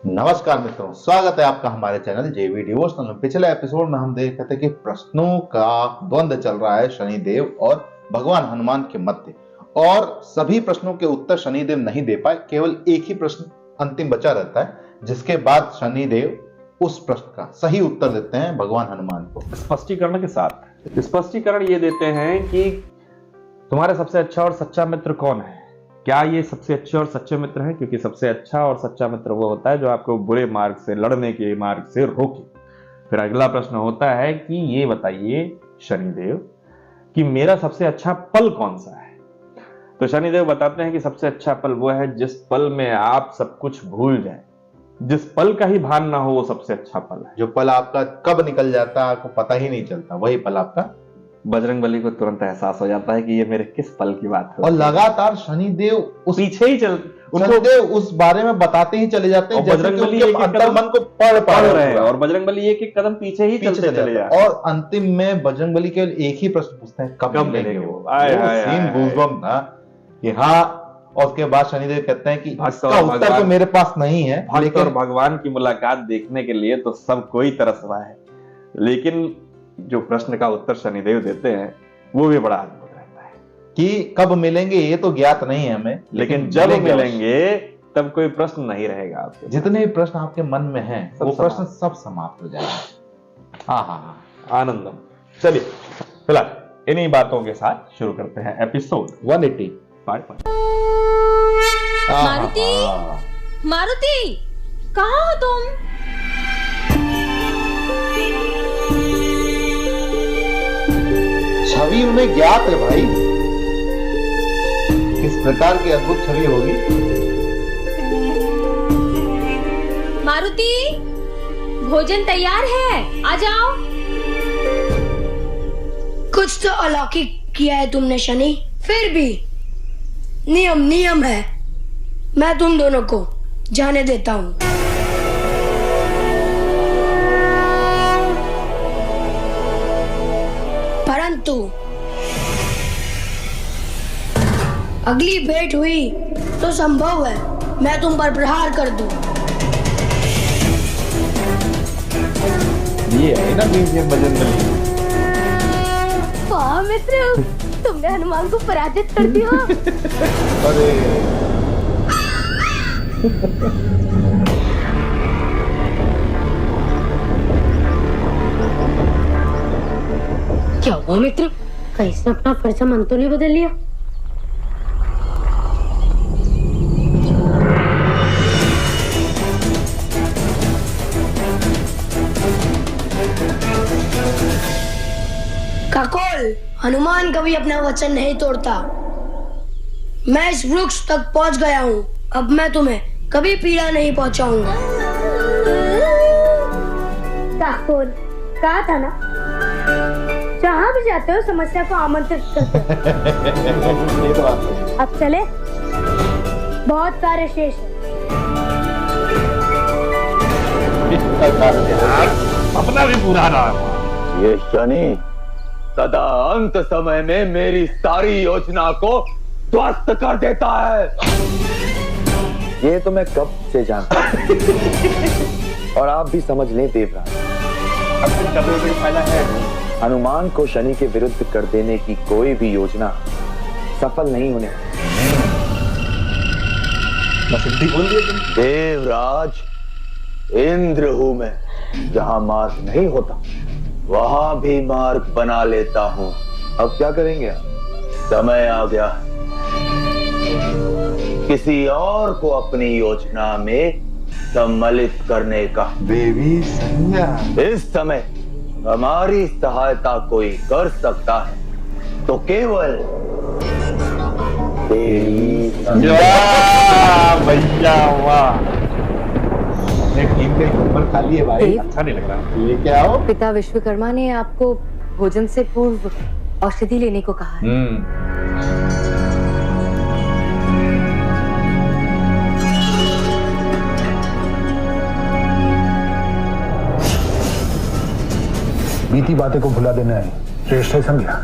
नमस्कार मित्रों, स्वागत है आपका हमारे चैनल जेवी डिवोशनल में। पिछले एपिसोड में हम देख रहे थे कि प्रश्नों का द्वंद्व चल रहा है शनिदेव और भगवान हनुमान के मध्य, और सभी प्रश्नों के उत्तर शनिदेव नहीं दे पाए। केवल एक ही प्रश्न अंतिम बचा रहता है, जिसके बाद शनिदेव उस प्रश्न का सही उत्तर देते हैं भगवान हनुमान को स्पष्टीकरण के साथ। स्पष्टीकरण ये देते हैं कि तुम्हारा सबसे अच्छा और सच्चा मित्र कौन है। क्या ये सबसे अच्छे और सच्चे मित्र हैं? क्योंकि सबसे अच्छा और सच्चा मित्र वो होता है जो आपको बुरे मार्ग से, लड़ने के मार्ग से रोके। फिर अगला प्रश्न होता है कि ये बताइए शनिदेव कि मेरा सबसे अच्छा पल कौन सा है। तो शनिदेव बताते हैं कि सबसे अच्छा पल वो है जिस पल में आप सब कुछ भूल जाए, जिस पल का ही भान ना हो, वो सबसे अच्छा पल है। जो पल आपका कब निकल जाता है आपको पता ही नहीं चलता, वही पल आपका। बजरंगबली को तुरंत एहसास हो जाता है कि ये मेरे किस पल की बात है, और लगातार शनिदेव उस पीछे ही शनिदेव उस बारे में बताते ही चले जाते हैं, जैसे कि उनके अंतर्मन को पढ़ रहे हैं। और बजरंगबली एक एक कदम पीछे ही चलते चले जाते हैं। और अंतिम में बजरंगबली केवल एक ही प्रश्न पूछते हैं, कब मिलेंगे वो। सीन गूज़बम्प था कि हाँ। और उसके बाद शनिदेव कहते हैं कि इसका उत्तर तो मेरे पास नहीं है, लेकिन भगवान की मुलाकात देखने के लिए तो सब कोई तरस रहा है। लेकिन जो प्रश्न का उत्तर शनिदेव देते हैं वो भी बड़ा अद्भुत रहता है कि कब मिलेंगे ये तो ज्ञात नहीं है हमें, लेकिन जब मिलेंगे तब कोई प्रश्न नहीं रहेगा आपके। जितने भी प्रश्न आपके मन में हैं वो प्रश्न सब समाप्त हो जाएंगे। हाँ, आनंदम। चलिए फिलहाल इन्हीं बातों के साथ शुरू करते हैं एपिसोड 180। मारुति, मारुति, कहाँ हो तुम? छवि उन्हें ज्ञात है भाई, किस प्रकार की अद्भुत छवि होगी। मारुति, भोजन तैयार है, आ जाओ। कुछ तो अलौकिक किया है तुमने शनि, फिर भी नियम है। मैं तुम दोनों को जाने देता हूं। परंतु अगली भेंट हुई तो संभव है मैं तुम पर प्रहार कर दूं। ये है ना बीजेम बजरंगबली। वाह मित्र, तुमने हनुमान को पराजित कर दिया। अरे क्या हुआ मित्र, कहीं से अपना फर्जा मन तो नहीं बदल लिया? काकोल, हनुमान कभी अपना वचन नहीं तोड़ता। मैं इस वृक्ष तक पहुंच गया हूं, अब मैं तुम्हें कभी पीड़ा नहीं पहुंचाऊंगा। काकोल, कहा था ना, जहाँ भी जाते हो समस्या को आमंत्रित करते हो। अब चले, बहुत कार्य शेष है। अपना भी पूरा ना। ये शनि सदा अंत समय में मेरी सारी योजना को ध्वस्त कर देता है। ये तो मैं कब से जानता हूं। और आप भी समझ लें देवराज, हनुमान को शनि के विरुद्ध कर देने की कोई भी योजना सफल नहीं होने। देवराज, इंद्र हूं मैं, जहां मार्ग नहीं होता वहां भी मार्ग बना लेता हूं। अब क्या करेंगे आप? समय आ गया किसी और को अपनी योजना में सम्मिलित करने का। देवी संज्ञा, इस समय हमारी सहायता कोई कर सकता है तो केवल देवी संज्ञा। भैया वाह, टीम का नंबर खाली है भाई। अच्छा नहीं लग रहा। लेके आओ। पिता विश्वकर्मा ने आपको भोजन से पूर्व औषधि लेने को कहा है। बीती बातें को भुला देना है श्रेष्ठ है संज्ञा।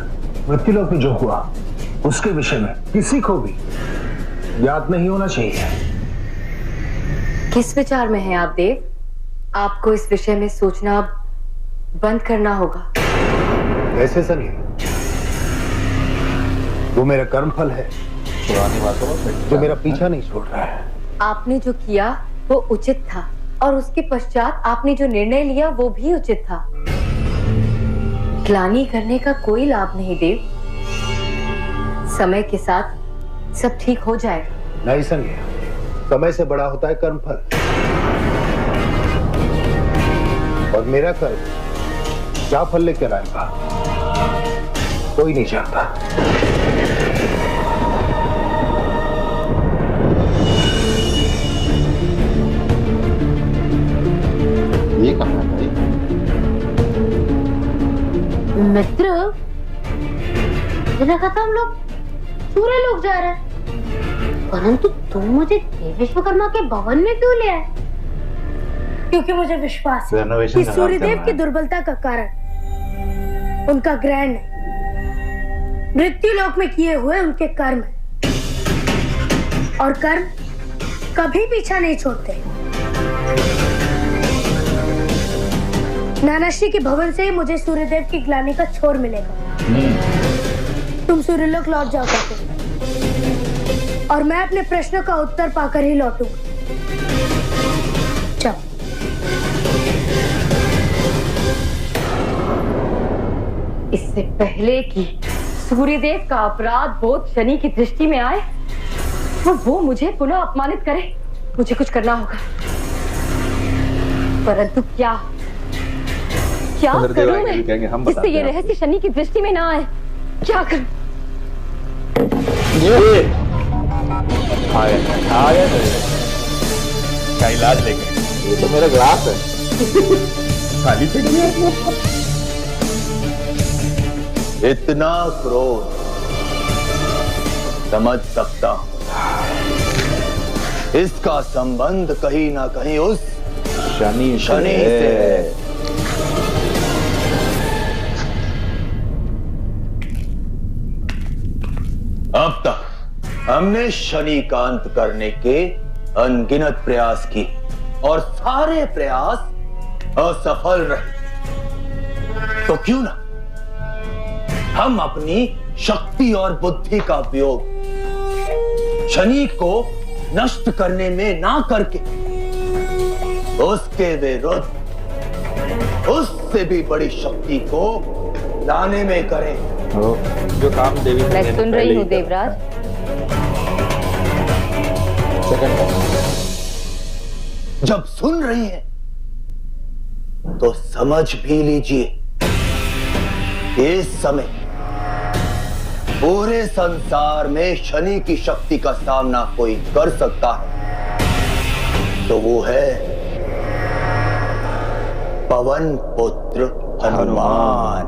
मृत्युलोक में जो हुआ उसके विषय में किसी को भी ज्ञात नहीं होना चाहिए। किस विचार में हैं आप देव? आपको इस विषय में सोचना बंद करना होगा। कैसे सनी? वो मेरा कर्मफल है पुरानी बातों में जो मेरा पीछा नहीं छोड़ रहा है। आपने जो किया वो उचित था और उसके पश्चात आपने जो निर्णय लिया वो भी उचित था। ग्लानि करने का कोई लाभ नहीं देव। समय के साथ सब ठीक हो जाएगा। नहीं सनी, समय से बड़ा होता है कर्मफल, और मेरा कर्म क्या फल लेकर आएगा कोई नहीं जानता। ये कहाँ है भाई? मित्र, देखा था हम लोग सूर्य लोग जा रहे हैं, परंतु तुम मुझे देव विश्वकर्मा के भवन में क्यों ले आए? क्योंकि मुझे विश्वास है रेनोवेशन कि का काम सूर्यदेव करना की है। दुर्बलता का कारण उनका ग्रहण नहीं, मृत्यु लोक में किए हुए उनके कर्म है। और कर्म कभी पीछा नहीं छोड़ते। नानाश्री के भवन से ही मुझे सूर्यदेव की ग्लानि का छोर मिलेगा। तुम सूर्यलोक लौट जाओ करके, और मैं अपने प्रश्नों का उत्तर पाकर ही लौटूंगा। जाओ। इससे पहले कि सूर्यदेव का अपराध बोध शनि की दृष्टि में आए तो वो मुझे पुनः अपमानित करे, मुझे कुछ करना होगा। परंतु क्या क्या चंद्रदेव करूं आएंगे भी कहेंगे, हम मैं जिससे बताते ये हैं रहस्य शनि की दृष्टि में ना आए? क्या करूं? आ गया क्या इलाज लेके? ये तो मेरा ग्लास है। खाली पेट में इतना क्रोध समझ सकता हूं। इसका संबंध कहीं ना कहीं उस शनि शनि से है। अब तक हमने शनि का अंत करने के अनगिनत प्रयास किए और सारे प्रयास असफल रहे। तो क्यों ना हम अपनी शक्ति और बुद्धि का उपयोग शनि को नष्ट करने में ना करके उसके विरुद्ध उससे भी बड़ी शक्ति को लाने में करें। जो काम देवी मैं सुन रही हूँ देवराज। जब सुन रही हैं तो समझ भी लीजिए कि इस समय पूरे संसार में शनि की शक्ति का सामना कोई कर सकता है तो वो है पवन पुत्र हनुमान।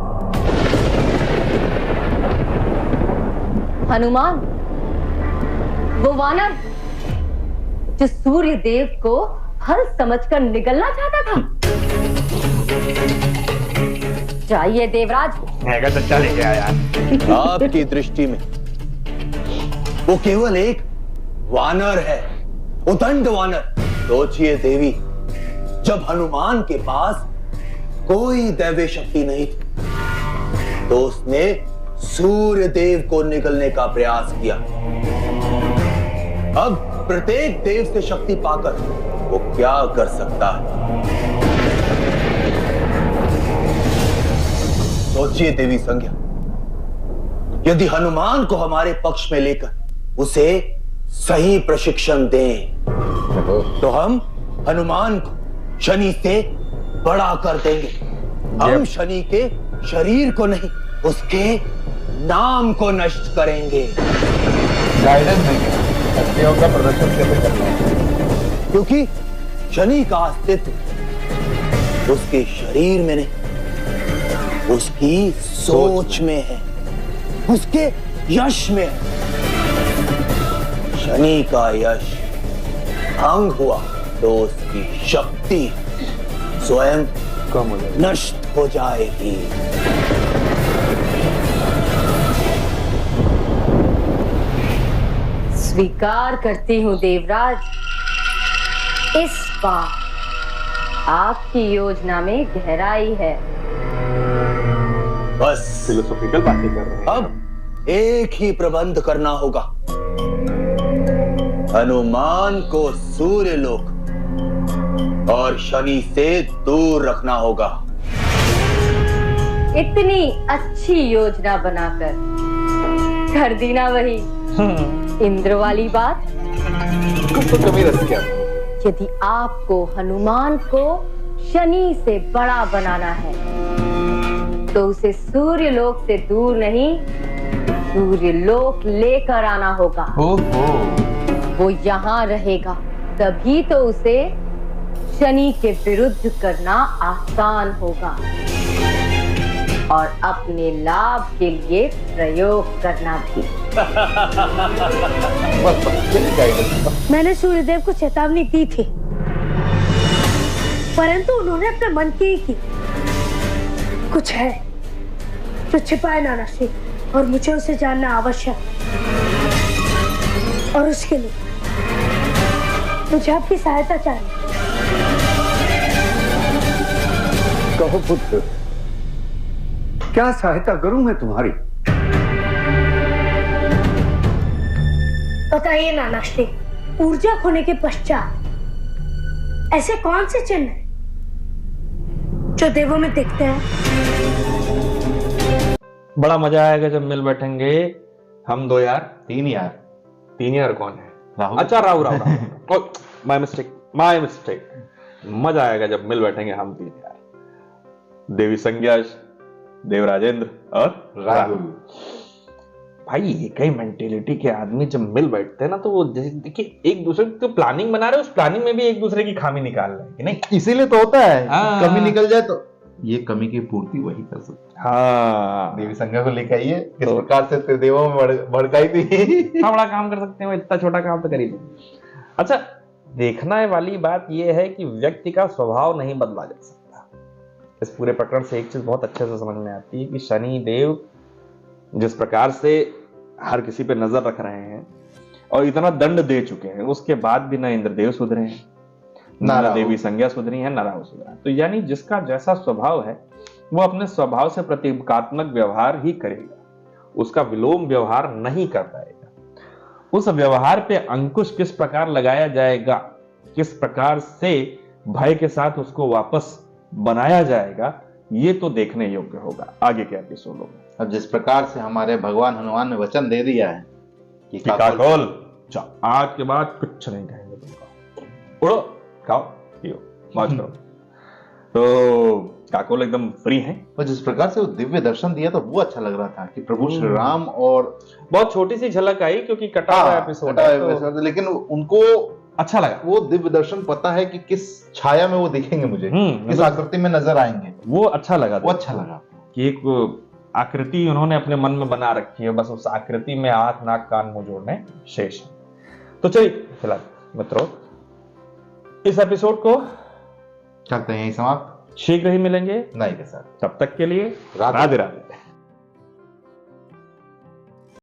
हनुमान, वो वानर जो सूर्य देव को हल समझकर निगलना चाहता था। जाइए देवराज। सच्चा लेके आया। आपकी दृष्टि में वो केवल एक वानर है, उदंड वानर। सोचिए देवी, जब हनुमान के पास कोई दैवीय शक्ति नहीं थी तो उसने सूर्य देव को निगलने का प्रयास किया। अब प्रत्येक देव से शक्ति पाकर वो क्या कर सकता है? सोचिए देवी संज्ञा, यदि हनुमान को हमारे पक्ष में लेकर उसे सही प्रशिक्षण दें तो हम हनुमान को शनि से बड़ा कर देंगे। हम शनि के शरीर को नहीं, उसके नाम को नष्ट करेंगे। गाइडेंस देंगे शक्तियों का प्रदर्शन कैसे करना है, क्योंकि शनि का अस्तित्व उसके शरीर में नहीं, उसकी सोच में है, उसके यश में है। शनि का यश भंग हुआ तो उसकी शक्ति स्वयं कम हो जाए। नष्ट हो जाएगी। स्वीकार करती हूँ देवराज, इस बार आपकी योजना में गहराई है। बस फिलोसॉफिकल बातें कर रहे हैं। अब एक ही प्रबंध करना होगा। हनुमान को सूर्य लोक और शनि से दूर रखना होगा। इतनी अच्छी योजना बनाकर कर दी ना वही इंद्र वाली बात। तो कभी रस क्या? यदि आपको हनुमान को शनि से बड़ा बनाना है तो उसे सूर्य लोक से दूर नहीं, सूर्य लोक लेकर आना होगा। वो यहाँ रहेगा तभी तो उसे शनि के विरुद्ध करना आसान होगा और अपने लाभ के लिए प्रयोग करना भी। मैंने सूर्यदेव को चेतावनी दी थी, परंतु उन्होंने अपने मन की ही की। कुछ है जो छिपा है नानाश्री, और मुझे उसे जानना आवश्यक। और उसके लिए मुझे आपकी सहायता चाहिए। कहो पुत्र, क्या सहायता करूं मैं तुम्हारी? बताइए नानाश्री, ऊर्जा खोने के पश्चात ऐसे कौन से चिन्ह हैं जो देवों में दिखते हैं? बड़ा मजा आएगा जब मिल बैठेंगे हम दो यार। तीन यार। तीन यार कौन है? राहुल। अच्छा राहुल। My mistake. मजा आएगा जब मिल बैठेंगे हम तीन यार, देवी संज्ञा, देव राजेंद्र और राहुल। भाई एक ही मेंटेलिटी के आदमी जब मिल बैठते हैं ना, तो वो देखिए एक दूसरे की प्लानिंग बना रहे हैं, उस प्लानिंग में भी एक दूसरे की खामी निकाल रहे हैं कि नहीं? इसीलिए तो होता है। हाँ। कमी निकल जाए तो ये कमी की पूर्ति वही कर सकते हैं। हाँ, देवी संज्ञा को लेकर आइए, किस प्रकार से त्रिदेवों में भड़काई थी। इतना बड़ा काम कर सकते हैं, इतना छोटा काम तो कर ही नहीं। अच्छा, देखना वाली बात यह है कि व्यक्ति का स्वभाव नहीं बदला जा सकता। इस पूरे प्रकरण से एक चीज बहुत अच्छे से समझ में आती है कि शनि देव जिस प्रकार से हर किसी पे नजर रख रहे हैं और इतना दंड दे चुके हैं, उसके बाद भी ना इंद्रदेव सुधरे हैं, ना देवी संज्ञा सुधरी है, ना राहु सुधरा। तो यानी जिसका जैसा स्वभाव है वो अपने स्वभाव से प्रतीकात्मक व्यवहार ही करेगा, उसका विलोम व्यवहार नहीं कर पाएगा। उस व्यवहार पे अंकुश किस प्रकार लगाया जाएगा, किस प्रकार से भय के साथ उसको वापस बनाया जाएगा, ये तो देखने योग्य होगा आगे के एपिसोडों में। अब जिस प्रकार से हमारे भगवान हनुमान ने वचन दे दिया है कि काकोल आज के बाद कुछ नहीं कहेंगे तुमको, उड़ो, खाओ पियो, मौज करो। तो काकोल एकदम फ्री है। और जिस प्रकार से वो दिव्य दर्शन दिया तो वो अच्छा लग रहा था कि प्रभु श्री राम, और बहुत छोटी सी झलक आई क्योंकि कटा हुआ एपिसोड है, लेकिन उनको अच्छा लगा। वो दिव्य दर्शन पता है कि किस छाया में वो दिखेंगे, मुझे किस आकृति में नजर आएंगे, वो अच्छा लगा। वो अच्छा लगा कि एक आकृति उन्होंने अपने मन में बना रखी है, बस उस आकृति में आंख नाक कान मुंह जोड़ने शेष है। तो चलिए फिलहाल मित्रों इस एपिसोड को करते हैं यही समाप्त। शीघ्र ही मिलेंगे नहीं के साथ। तब तक के लिए राधे राधे।